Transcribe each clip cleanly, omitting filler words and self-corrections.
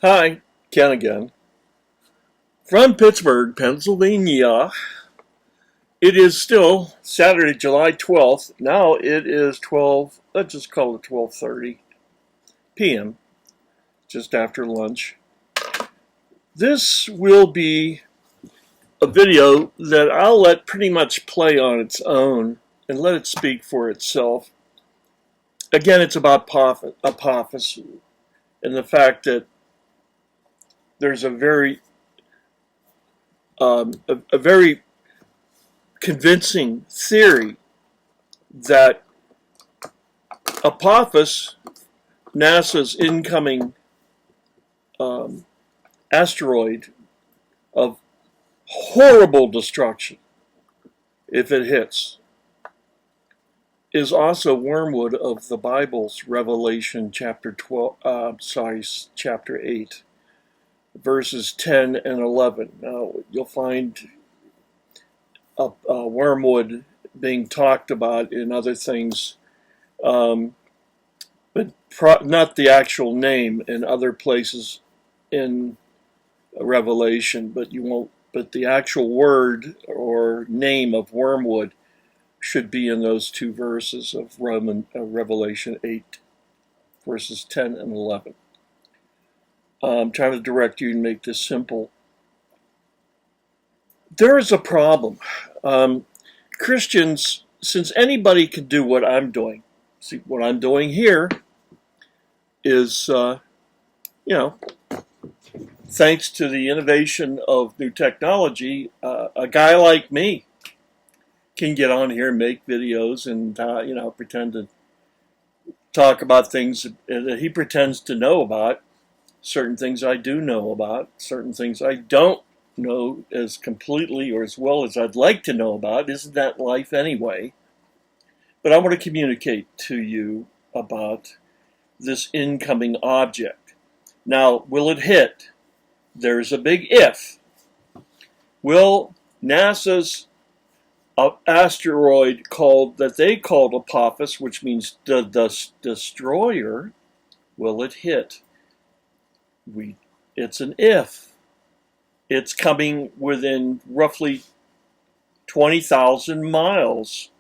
Hi, Ken again. From Pittsburgh, Pennsylvania. It is still Saturday, July 12th. Now it is 12, let's just call it 12:30 p.m., just after lunch. This will be a video that I'll let pretty much play on its own and let it speak for itself. Again, it's about Apophis and the fact that there's a very convincing theory that Apophis, NASA's incoming asteroid of horrible destruction, if it hits, is also Wormwood of the Bible's Revelation chapter chapter 8, verses 10 and 11. Now, you'll find Wormwood being talked about in other things, but not the actual name in other places in Revelation, but you won't. But the actual word or name of Wormwood should be in those two verses of Revelation 8, verses 10 and 11. I'm trying to direct you and make this simple. There is a problem. Christians, since anybody can do what I'm doing, see, what I'm doing here is, thanks to the innovation of new technology, a guy like me can get on here and make videos and, pretend to talk about things that he pretends to know about, certain things I do know about, certain things I don't know as completely or as well as I'd like to know about. Isn't that life anyway? But I want to communicate to you about this incoming object. Now, will it hit? There's a big if. Will NASA's asteroid they called Apophis, which means the destroyer, will it hit? It's an if. It's coming within roughly 20,000 miles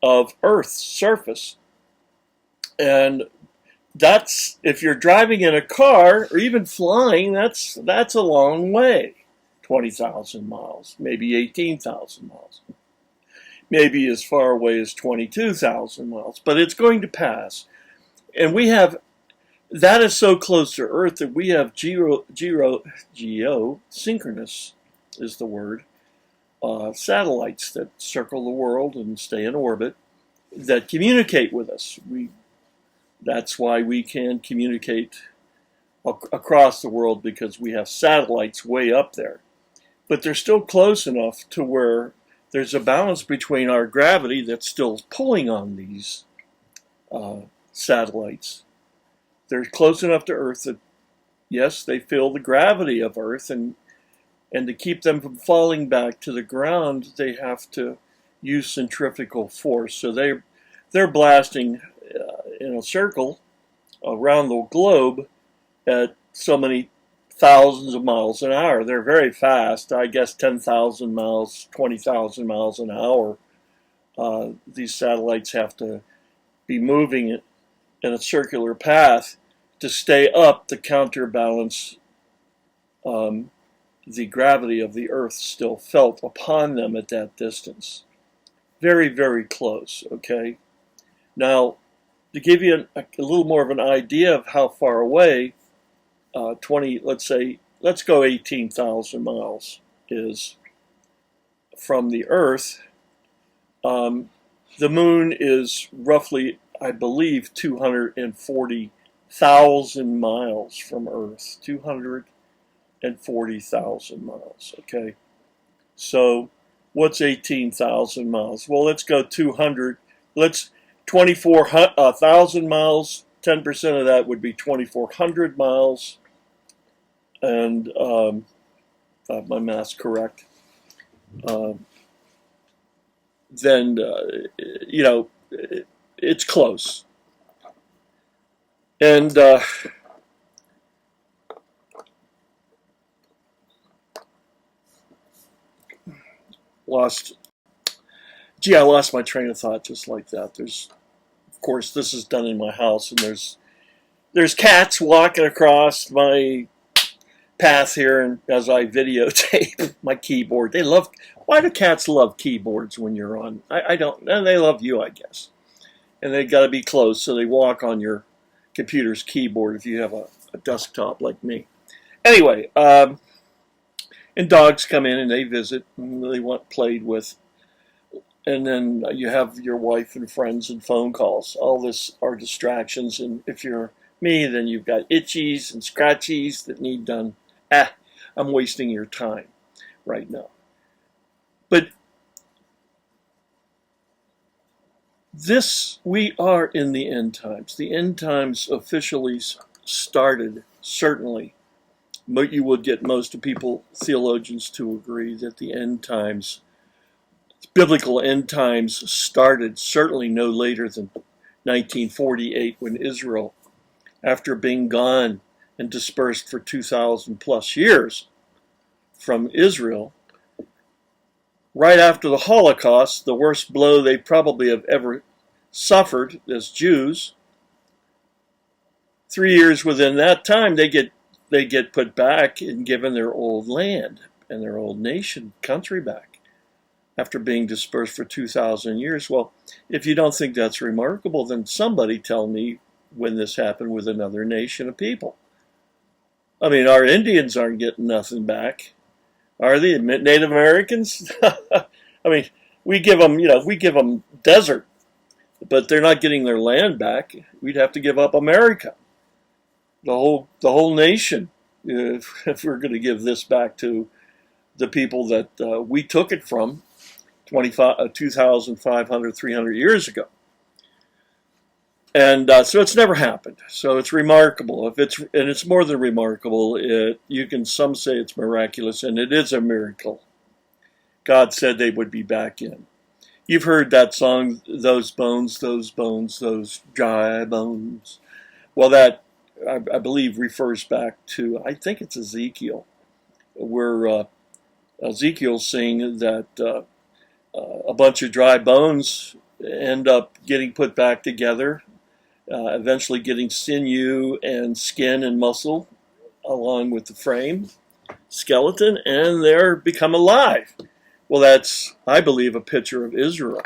of Earth's surface. And that's, if you're driving in a car or even flying, that's a long way. 20,000 miles, maybe 18,000 miles, maybe as far away as 22,000 miles, but it's going to pass. And that is so close to Earth that we have geosynchronous is the word, satellites that circle the world and stay in orbit that communicate with us. That's why we can communicate across the world, because we have satellites way up there. But they're still close enough to where there's a balance between our gravity that's still pulling on these satellites. They're close enough to Earth that, yes, they feel the gravity of Earth, and to keep them from falling back to the ground, they have to use centrifugal force. So they're blasting in a circle around the globe at so many thousands of miles an hour. They're very fast. I guess 10,000 miles, 20,000 miles an hour. These satellites have to be moving in a circular path to stay up to counterbalance the gravity of the Earth still felt upon them at that distance. Very, very close, okay? Now, to give you a little more of an idea of how far away, let's go 18,000 miles is from the Earth. The moon is roughly, I believe, 240,000 miles from Earth. 240,000 miles, okay? So what's 18,000 miles? Well, let's go 24,000 miles. 10% of that would be 2,400 miles. And if I have my math's correct, then, it's close. And lost. Gee, I lost my train of thought just like that. Of course, this is done in my house, and there's cats walking across my path here, and as I videotape my keyboard, they love. Why do cats love keyboards when you're on? I don't. And they love you, I guess. And they got to be close, so they walk on your computer's keyboard if you have a desktop like me. Anyway, and dogs come in and they visit and they want played with. And then you have your wife and friends and phone calls. All this are distractions. And if you're me, then you've got itchies and scratchies that need done. I'm wasting your time right now. But we are in the end times. The end times officially started, certainly. But you would get most of theologians to agree that the end times, biblical end times, started certainly no later than 1948 when Israel, after being gone and dispersed for 2,000 plus years from Israel, right after the Holocaust, the worst blow they probably have ever suffered as Jews. 3 years within that time, they get put back and given their old land and their old nation, country back, after being dispersed for 2,000 years. Well, if you don't think that's remarkable, then somebody tell me when this happened with another nation of people. I mean, our Indians aren't getting nothing back. Are they? Native Americans? I mean, we give them desert, but they're not getting their land back. We'd have to give up America, the whole nation, if we're going to give this back to the people that we took it from 2,500, 300 years ago. And so it's never happened. So it's remarkable. It's more than remarkable. Some say it's miraculous, and it is a miracle. God said they would be back in. You've heard that song, those bones, those dry bones. Well, that I believe refers back to, I think it's Ezekiel, where Ezekiel's saying that a bunch of dry bones end up getting put back together. Eventually getting sinew and skin and muscle along with the frame, skeleton, and they're become alive. Well, that's, I believe, a picture of Israel.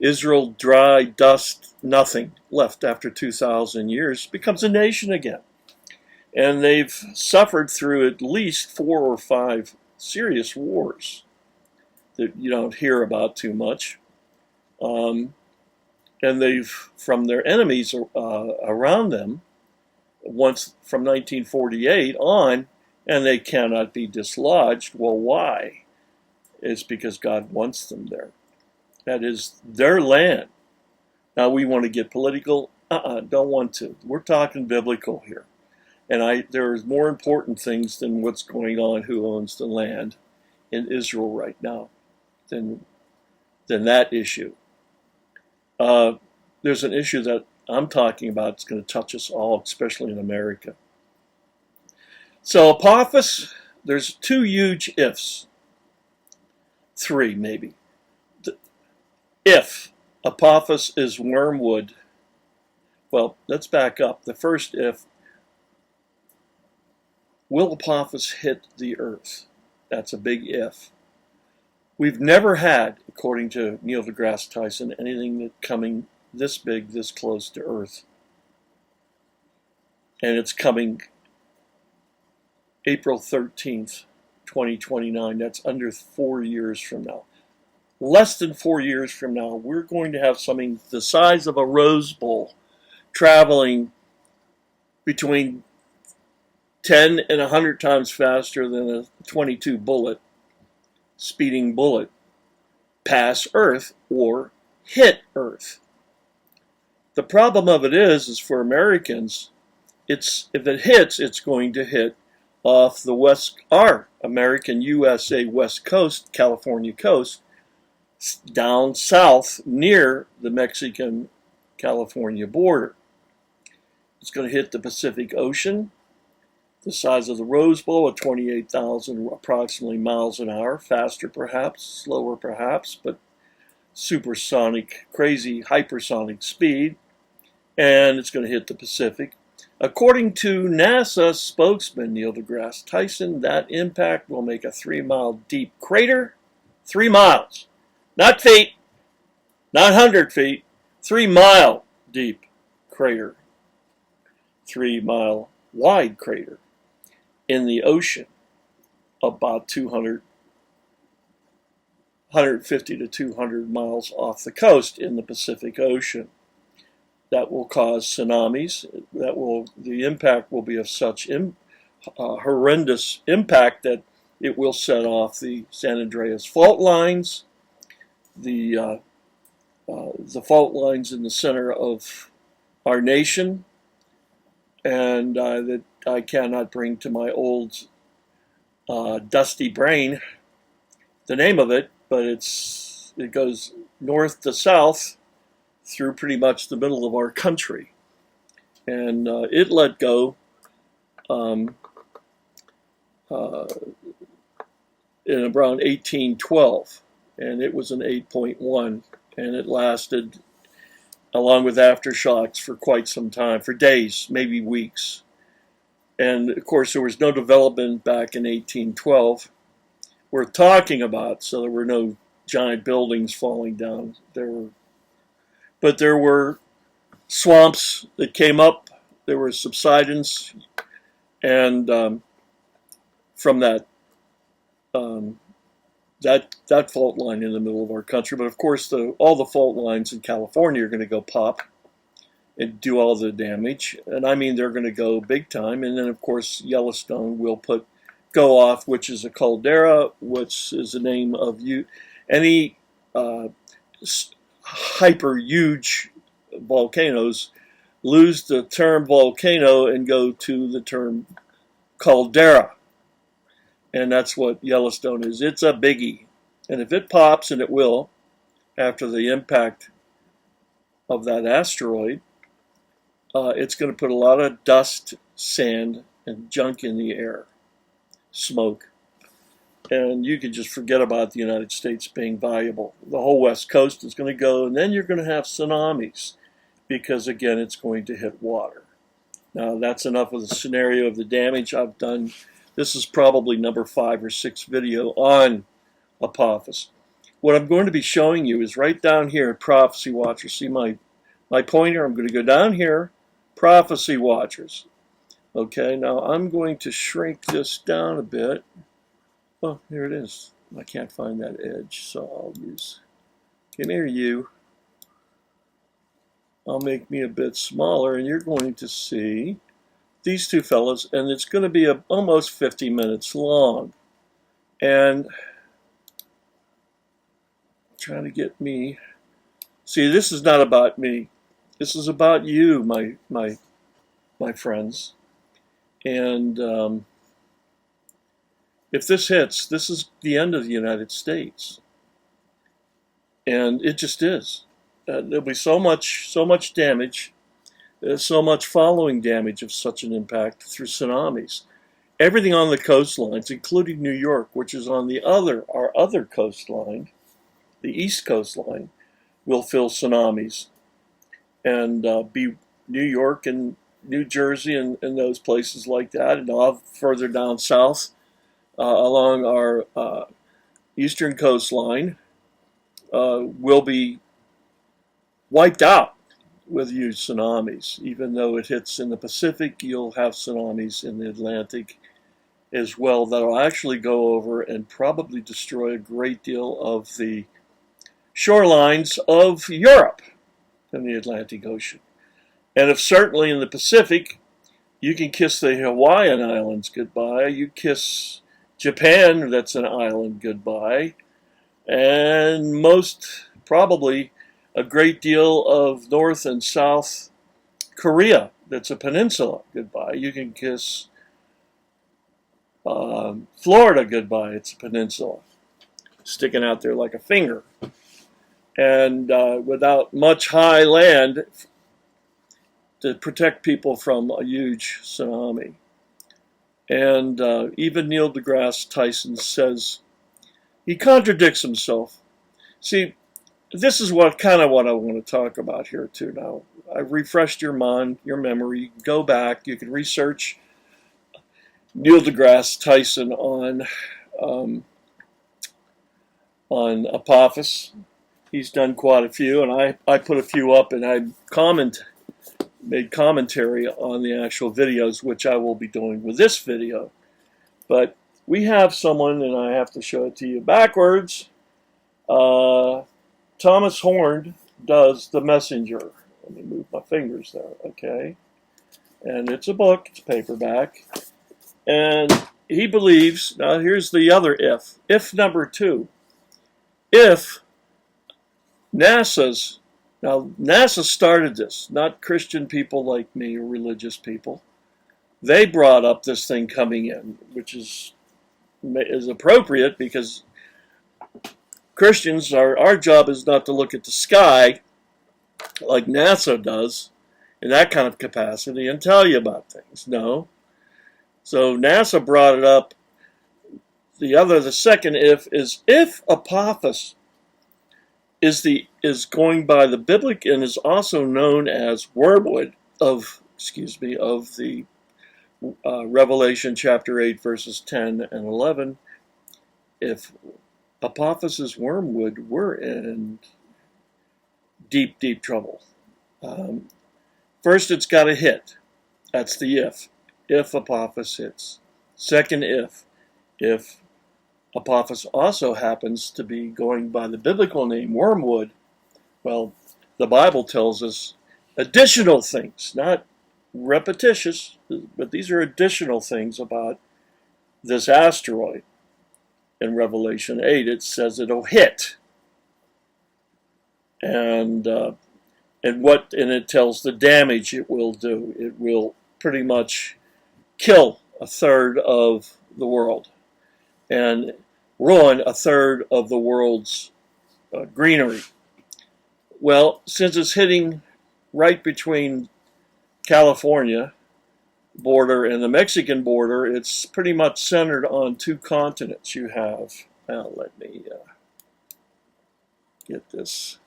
Israel, dry, dust, nothing left after 2,000 years, becomes a nation again. And they've suffered through at least 4 or 5 serious wars that you don't hear about too much. And they've, from their enemies around them, once from 1948 on, and they cannot be dislodged. Well, why? It's because God wants them there. That is their land. Now we want to get political. Don't want to. We're talking biblical here. And there's more important things than what's going on, who owns the land in Israel right now, than that issue. There's an issue that I'm talking about that's going to touch us all, especially in America. So Apophis, there's 2 huge ifs. 3 maybe. If Apophis is Wormwood, well, let's back up. The first if, will Apophis hit the earth? That's a big if. We've never had, according to Neil deGrasse Tyson, anything coming this big, this close to Earth. And it's coming April 13th, 2029. That's under 4 years from now. Less than 4 years from now, we're going to have something the size of a Rose Bowl traveling between 10 and 100 times faster than a 22 bullet, speeding bullet, pass Earth or hit Earth. The problem of it is for Americans, if it hits, it's going to hit off the our American USA West Coast, California coast, down south near the Mexican-California border. It's going to hit the Pacific Ocean, the size of the Rose Bowl at 28,000 approximately miles an hour, faster perhaps, slower perhaps, but supersonic, crazy hypersonic speed, and it's going to hit the Pacific. According to NASA spokesman Neil deGrasse Tyson, that impact will make a 3-mile deep crater. 3 miles, not feet, not 100 feet, 3-mile deep crater. 3-mile wide crater in the ocean, about 150 to 200 miles off the coast in the Pacific Ocean. That will cause tsunamis. The impact will be of such horrendous impact that it will set off the San Andreas fault lines, the fault lines in the center of our nation, and that I cannot bring to my old dusty brain the name of it, but it goes north to south through pretty much the middle of our country. And it let go in around 1812, and it was an 8.1, and it lasted, along with aftershocks, for quite some time, for days, maybe weeks. And of course, there was no development back in 1812 worth talking about, so there were no giant buildings falling down. But there were swamps that came up, there were subsidence, and from that fault line in the middle of our country. But of course, all the fault lines in California are going to go pop and do all the damage, and I mean they're going to go big time. And then of course Yellowstone will go off, which is a caldera, which is the name of any hyper huge volcanoes lose the term volcano and go to the term caldera, and that's what Yellowstone is. It's a biggie, and if it pops, and it will after the impact of that asteroid, it's going to put a lot of dust, sand, and junk in the air, smoke, and you can just forget about the United States being viable. The whole West Coast is going to go, and then you're going to have tsunamis, because again, it's going to hit water. Now, that's enough of the scenario of the damage I've done. This is probably number 5 or 6 video on Apophis. What I'm going to be showing you is right down here at Prophecy Watchers. See my pointer? I'm going to go down here, Prophecy Watchers. Okay, now I'm going to shrink this down a bit. Oh, here it is. I can't find that edge, so I'll use, come here, you. I'll make me a bit smaller, and you're going to see these two fellows, and it's going to be almost 50 minutes long. And trying to get me, see, this is not about me. This is about you, my friends. And if this hits, this is the end of the United States, and it just is. There'll be so much damage, so much following damage of such an impact through tsunamis. Everything on the coastlines, including New York, which is on our other coastline, the east coastline, will feel tsunamis, and be New York and New Jersey and those places like that, and all further down south along our eastern coastline will be wiped out with huge tsunamis. Even though it hits in the Pacific, you'll have tsunamis in the Atlantic as well that'll actually go over and probably destroy a great deal of the shorelines of Europe and the Atlantic Ocean. And if certainly in the Pacific, you can kiss the Hawaiian Islands goodbye, you kiss Japan, that's an island, goodbye, and most probably a great deal of North and South Korea, that's a peninsula, goodbye. You can kiss Florida goodbye, it's a peninsula, sticking out there like a finger. And without much high land to protect people from a huge tsunami. And even Neil deGrasse Tyson says he contradicts himself. See, this is what I want to talk about here too. Now, I've refreshed your mind, your memory. Go back. You can research Neil deGrasse Tyson on Apophis. He's done quite a few, and I put a few up, and I made commentary on the actual videos, which I will be doing with this video. But we have someone, and I have to show it to you backwards. Thomas Horn does The Messenger. Let me move my fingers there, okay? And it's a book, it's paperback. And he believes, now here's the other if. If number 2. If NASA started this, not Christian people like me or religious people. They brought up this thing coming in, which is appropriate because Christians, our job is not to look at the sky like NASA does in that kind of capacity and tell you about things. No. So NASA brought it up. The second if is if Apophis is going by the biblical and is also known as Wormwood of the Revelation chapter 8 verses 10 and 11. If Apophis is Wormwood, we're in deep, deep trouble. First, it's got to hit. That's the if. If Apophis hits. Second if Apophis also happens to be going by the biblical name Wormwood, well, the Bible tells us additional things, not repetitious, but these are additional things about this asteroid. In Revelation 8, it says it'll hit, and it tells the damage it will do. It will pretty much kill a third of the world and ruin a third of the world's greenery. Well, since it's hitting right between California border and the Mexican border, it's pretty much centered on 2 continents. You have, now let me get this.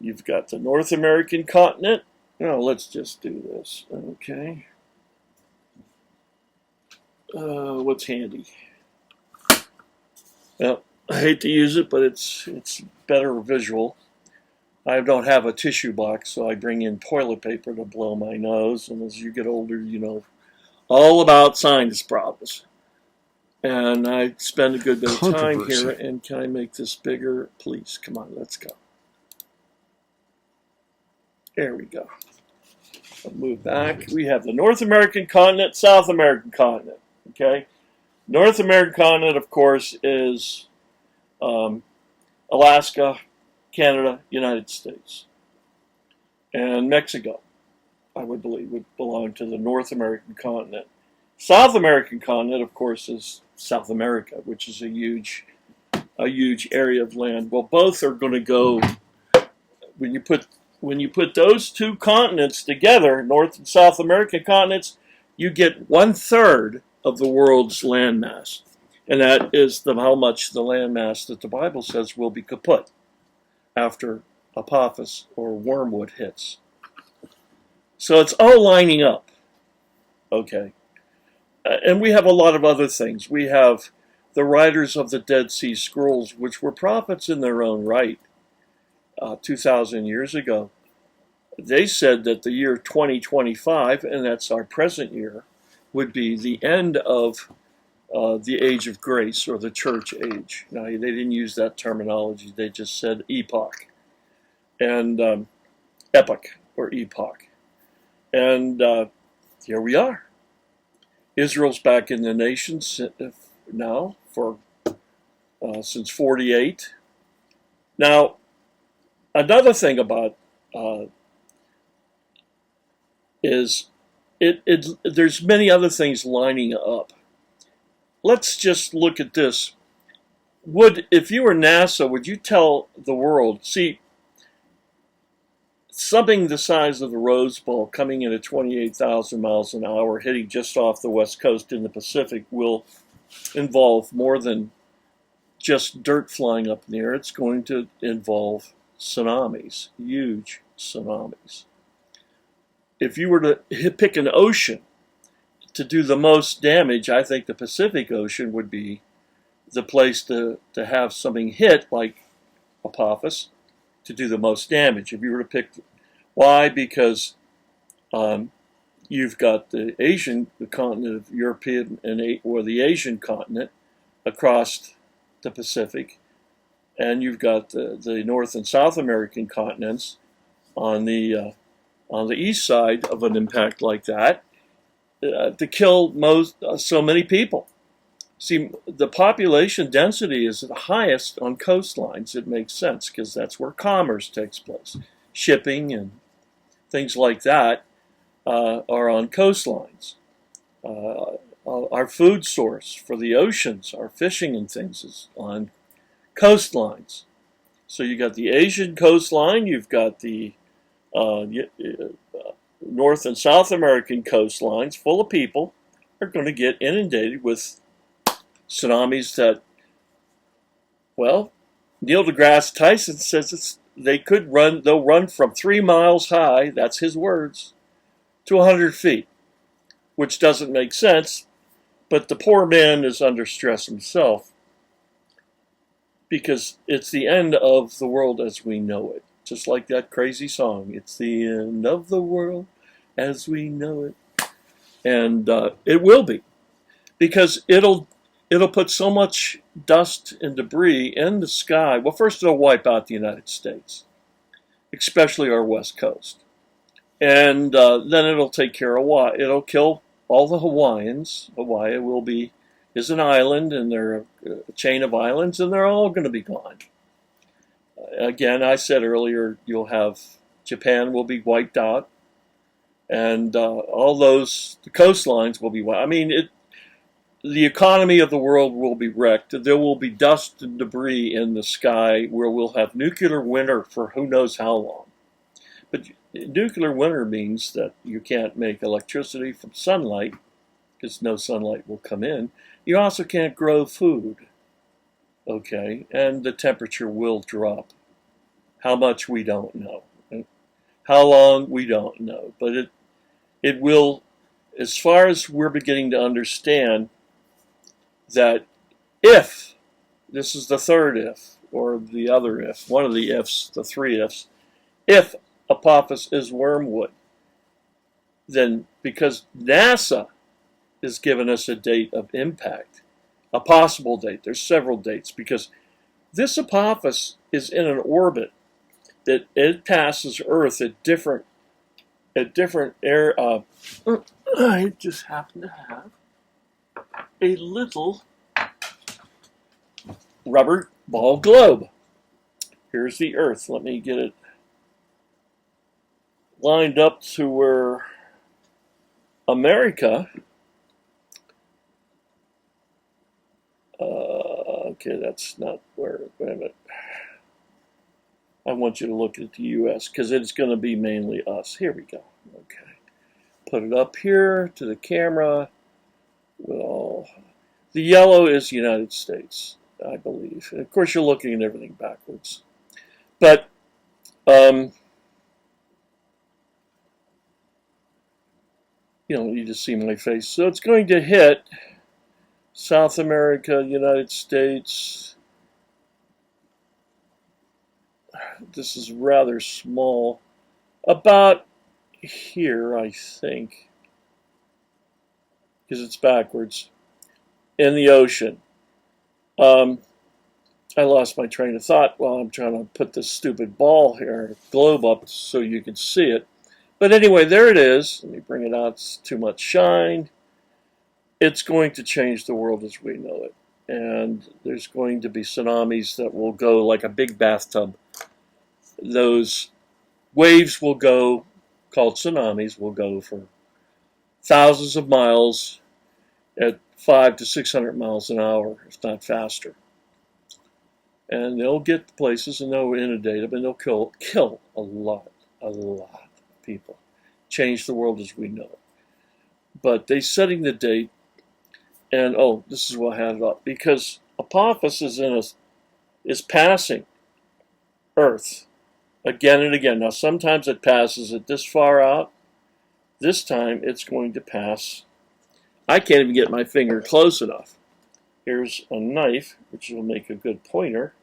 You've got the North American continent. No, let's just do this. Okay. What's handy? Well, I hate to use it, but it's better visual. I don't have a tissue box, so I bring in toilet paper to blow my nose. And as you get older, you know all about sinus problems. And I spend a good bit of time here. And can I make this bigger? Please, come on, let's go. There we go. I'll move back. We have the North American continent, South American continent. Okay? North American continent, of course, is Alaska, Canada, United States, and Mexico. I would believe would belong to the North American continent. South American continent, of course, is South America, which is a huge area of land. Well, both are going to go when you put those 2 continents together, North and South American continents, you get 1/3 of the world's landmass, and that is how much the landmass that the Bible says will be kaput after Apophis or Wormwood hits. So it's all lining up. Okay. And we have a lot of other things. We have the writers of the Dead Sea Scrolls, which were prophets in their own right 2,000 years ago. They said that the year 2025, and that's our present year, would be the end of the age of grace or the church age. Now, they didn't use that terminology. They just said epoch and epoch or epoch. And here we are. Israel's back in the nation now since 48. Now, another thing about there's many other things lining up. Let's just look at this. If you were NASA, would you tell the world? See, something the size of the Rose Bowl coming in at 28,000 miles an hour, hitting just off the west coast in the Pacific, will involve more than just dirt flying up in the air. It's going to involve tsunamis, huge tsunamis. If you were to pick an ocean to do the most damage, I think the Pacific Ocean would be the place to have something hit, like Apophis, to do the most damage. If you were to pick, why? Because you've got the continent of European or the Asian continent across the Pacific, and you've got the North and South American continents on the east side of an impact like that, to kill so many people. See, the population density is the highest on coastlines. It makes sense because that's where commerce takes place. Shipping and things like that are on coastlines. Our food source for the oceans, our fishing and things, is on coastlines. So you got the Asian coastline, you've got the North and South American coastlines full of people are going to get inundated with tsunamis that, well, Neil deGrasse Tyson says they'll run from 3 miles high, that's his words, to 100 feet, which doesn't make sense, but the poor man is under stress himself because it's the end of the world as we know it. Just like that crazy song, it's the end of the world as we know it. And it will be, because it'll put so much dust and debris in the sky. Well, first it'll wipe out the United States, especially our west coast. And then it'll take care of Hawaii. It'll kill all the Hawaiians. Hawaii is an island, and they're a chain of islands, and they're all going to be gone. Again, I said earlier, Japan will be wiped out, and all the coastlines will be wiped. I mean, the economy of the world will be wrecked. There will be dust and debris in the sky where we'll have nuclear winter for who knows how long. But nuclear winter means that you can't make electricity from sunlight because no sunlight will come in. You also can't grow food, okay? And the temperature will drop. How much, we don't know. How long, we don't know. But it will, as far as we're beginning to understand, that if, this is the third if, or the other if, one of the ifs, the three ifs, if Apophis is Wormwood, then because NASA has given us a date of impact, a possible date, there's several dates, because this Apophis is in an orbit that it passes Earth at different air. I just happen to have a little rubber ball globe. Here's the Earth. Let me get it lined up to where America. Okay, that's not where. Wait a minute. I want you to look at the U.S. because it's going to be mainly us. Here we go. Okay, put it up here to the camera. Well, the yellow is the United States, I believe. And of course, you're looking at everything backwards. But you just see my face. So it's going to hit South America, United States. This is rather small. About here, I think, because it's backwards, in the ocean. I lost my train of thought while I'm trying to put this stupid ball here, globe up so you can see it. But anyway, there it is. Let me bring it out. It's too much shine. It's going to change the world as we know it. And there's going to be tsunamis that will go like a big bathtub. Those waves will go, called tsunamis, will go for thousands of miles at 500 to 600 miles an hour, if not faster. And they'll get places and they'll inundate them and they'll kill a lot. A lot of people. Change the world as we know it. But they're setting the date, and oh, this is what I had it up, because Apophis is passing Earth again and again. Now, sometimes it passes it this far out. This time, it's going to pass. I can't even get my finger close enough. Here's a knife, which will make a good pointer.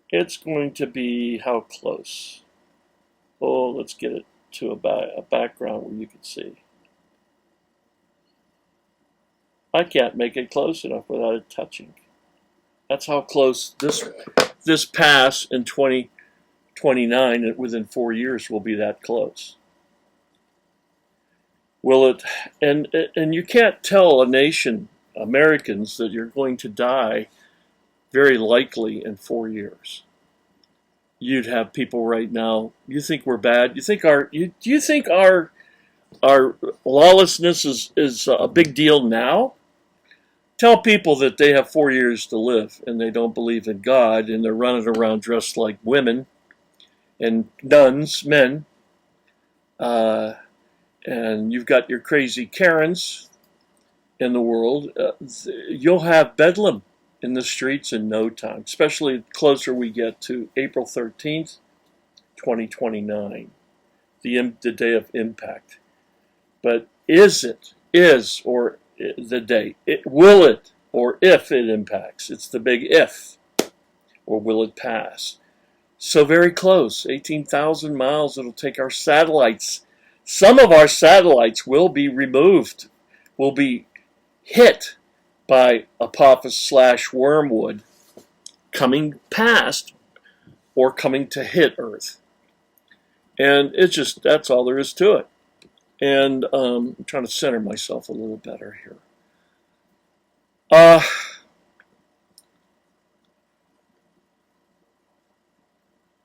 It's going to be how close? Oh, let's get it to a background where you can see. I can't make it close enough without it touching. That's how close this pass in 2029, within 4 years, will be that close. Will it? And you can't tell a nation, Americans, that you're going to die very likely in 4 years. You'd have people right now. You think we're bad? You think do you think our lawlessness is a big deal now? Tell people that they have 4 years to live and they don't believe in God and they're running around dressed like women and nuns, men, and you've got your crazy Karens in the world. You'll have bedlam in the streets in no time, especially the closer we get to April 13th, 2029, the day of impact. But or the day, will it, or if it impacts? It's the big if, or will it pass? So very close, 18,000 miles. It'll take our satellites. Some of our satellites will be removed, will be hit by Apophis / Wormwood coming past or coming to hit Earth. And it's just, that's all there is to it. And I'm trying to center myself a little better here.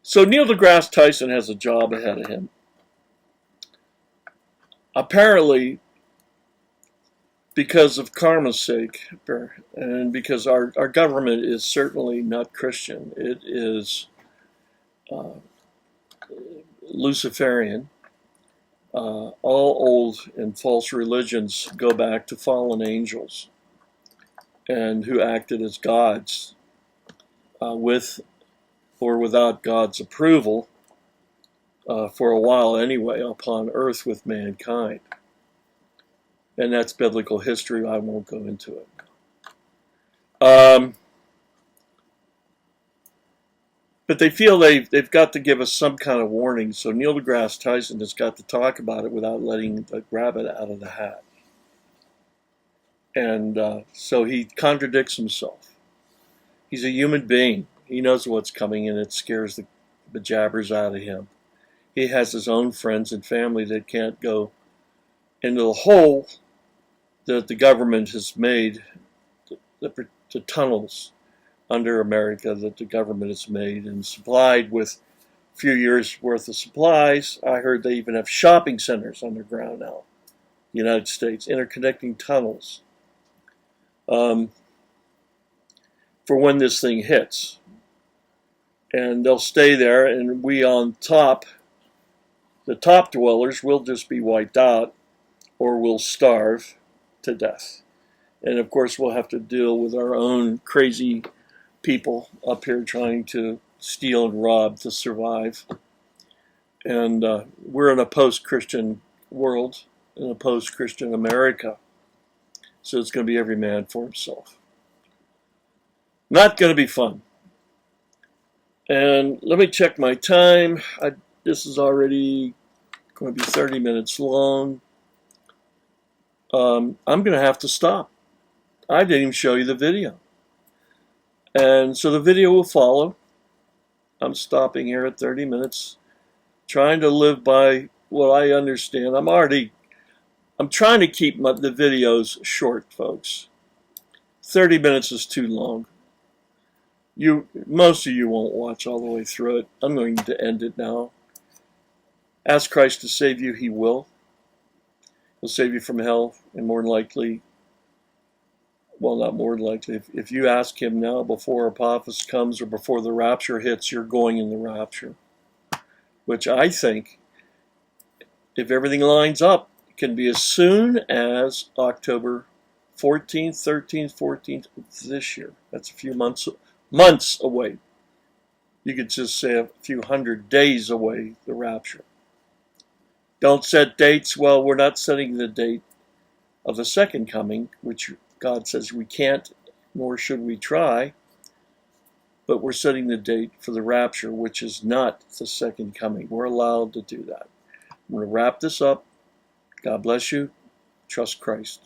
So Neil deGrasse Tyson has a job ahead of him. Apparently, because of karma's sake, and because our government is certainly not Christian, it is Luciferian. All old and false religions go back to fallen angels and who acted as gods with or without God's approval for a while anyway upon earth with mankind. And that's biblical history. I won't go into it. But they feel they've got to give us some kind of warning, so Neil deGrasse Tyson has got to talk about it without letting the rabbit out of the hat. And so he contradicts himself. He's a human being. He knows what's coming, and it scares the bejabbers out of him. He has his own friends and family that can't go into the hole that the government has made, the tunnels under America that the government has made and supplied with a few years' worth of supplies. I heard they even have shopping centers underground now, the United States, interconnecting tunnels for when this thing hits. And they'll stay there, and we on top, the top dwellers, will just be wiped out or will starve to death. And of course, we'll have to deal with our own crazy people up here trying to steal and rob to survive. And we're in a post-Christian world, in a post-Christian America. So it's going to be every man for himself. Not going to be fun. And let me check my time. This is already going to be 30 minutes long. I'm going to have to stop. I didn't even show you the video. And so the video will follow. I'm stopping here at 30 minutes, trying to live by what I understand. I'm trying to keep the videos short, folks. 30 minutes is too long. Most of you won't watch all the way through it. I'm going to end it now. Ask Christ to save you, he will. He'll save you from hell, and more than likely, well, not more than likely, if you ask him now before Apophis comes or before the rapture hits, you're going in the rapture. which I think, if everything lines up, can be as soon as October 14th, 13th, 14th this year. That's a few months away. You could just say a few hundred days away, the rapture. Don't set dates. Well, we're not setting the date of the second coming, which God says we can't, nor should we try. But we're setting the date for the rapture, which is not the second coming. We're allowed to do that. I'm going to wrap this up. God bless you. Trust Christ.